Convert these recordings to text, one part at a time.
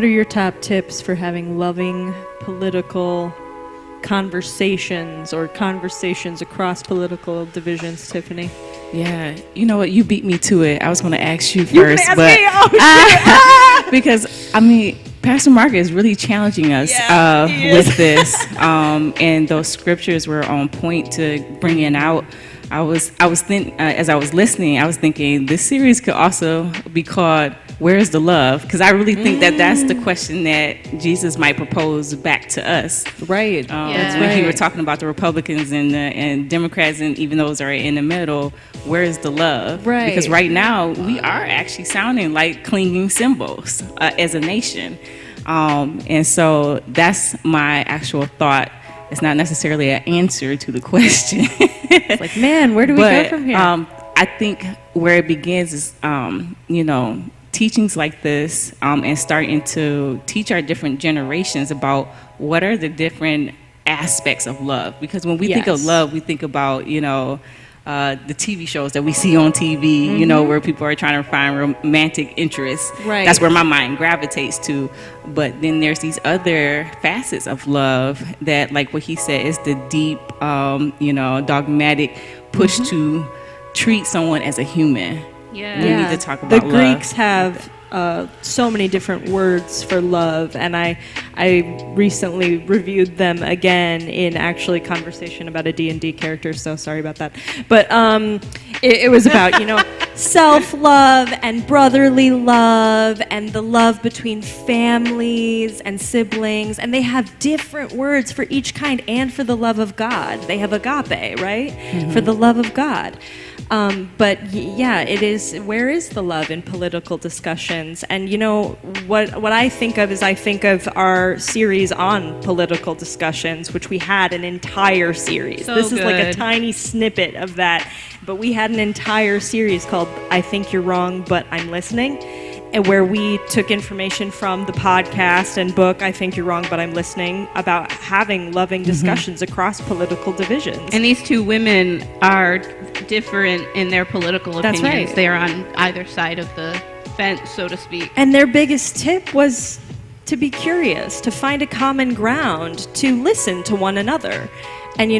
What are your top tips for having loving political conversations or conversations across political divisions, Tiffany? Yeah, you know what? You beat me to it. I was going to ask you You first, ask but me? Oh, because I mean, Pastor Mark is really challenging us with this, and those scriptures were on point to bringing out. I was thinking as I was listening, I was thinking this series could also be called "Where's the Love?" Because I really think that that's the question that Jesus might propose back to us. Right. When he were talking about the Republicans and Democrats, and even those are in the middle, where's the love? Right. Because right now we are actually sounding like clinging cymbals as a nation, and so that's my actual thought. It's not necessarily an answer to the question. It's like, man, where do we go from here? I think where it begins is, teachings like this and starting to teach our different generations about what are the different aspects of love. Because when we think of love, we think about, the TV shows that we see on TV, where people are trying to find romantic interests. Right. That's where my mind gravitates to. But then there's these other facets of love that, like what he said, is the deep, dogmatic push to treat someone as a human. Yeah. We need to talk about the love. Greeks have so many different words for love, and I recently reviewed them again in actually conversation about a D&D character, so sorry about that. But it was about, self-love and brotherly love and the love between families and siblings, and they have different words for each kind and for the love of God. They have agape, right? Mm-hmm. For the love of God. But it is, where is the love in political discussions? And what I think of is I think of our series on political discussions, which we had an entire series. So this is like a good. tiny snippet of that, but we had an entire series called I Think You're Wrong, But I'm Listening, and where we took information from the podcast and book I Think You're Wrong, But I'm Listening about having loving discussions across political divisions. And these two women are different in their political opinions. That's right. They are on either side of the fence, so to speak. And their biggest tip was to be curious, to find a common ground, to listen to one another. And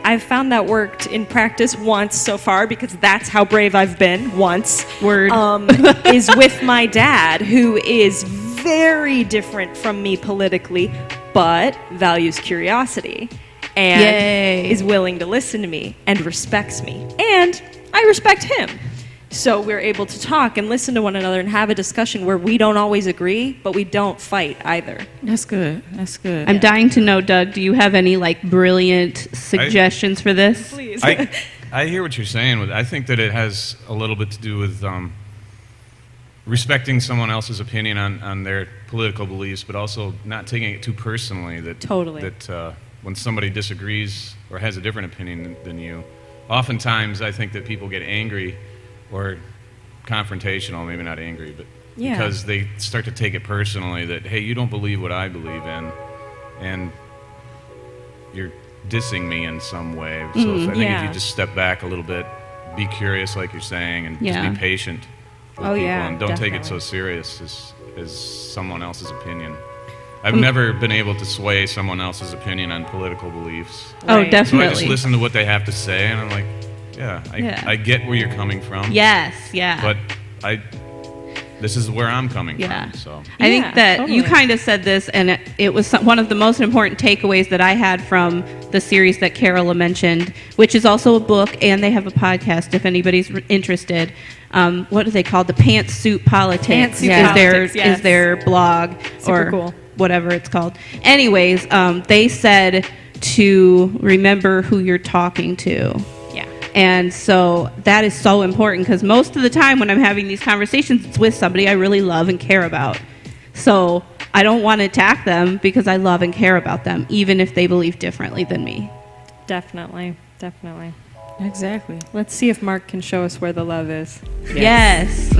I've found that worked in practice once so far, because that's how brave I've been once. Word. Is with my dad, who is very different from me politically, but values curiosity and is willing to listen to me and respects me. And I respect him. So we're able to talk and listen to one another and have a discussion where we don't always agree, but we don't fight either. That's good. That's good. I'm dying to know, Doug, do you have any brilliant suggestions for this? Please. I hear what you're saying. I think that it has a little bit to do with respecting someone else's opinion on their political beliefs, but also not taking it too personally. Totally. That when somebody disagrees or has a different opinion than you, oftentimes I think that people get angry or confrontational, maybe not angry, but because they start to take it personally that, hey, you don't believe what I believe in, and you're dissing me in some way. So I think if you just step back a little bit, be curious, like you're saying, and just be patient with people, and don't take it so serious as someone else's opinion. I've never been able to sway someone else's opinion on political beliefs. Oh, definitely. So I just listen to what they have to say, and I'm like, I get where you're coming from. Yes, yeah. But this is where I'm coming from. So I think that you kind of said this, and it was one of the most important takeaways that I had from the series that Carola mentioned, which is also a book, and they have a podcast if anybody's interested. What are they called? The Pantsuit Politics is their blog. Super or cool. Whatever it's called. Anyways, they said to remember who you're talking to. And so that is so important, because most of the time when I'm having these conversations, it's with somebody I really love and care about. So I don't want to attack them because I love and care about them, even if they believe differently than me. Definitely. Exactly. Let's see if Mark can show us where the love is. Yes.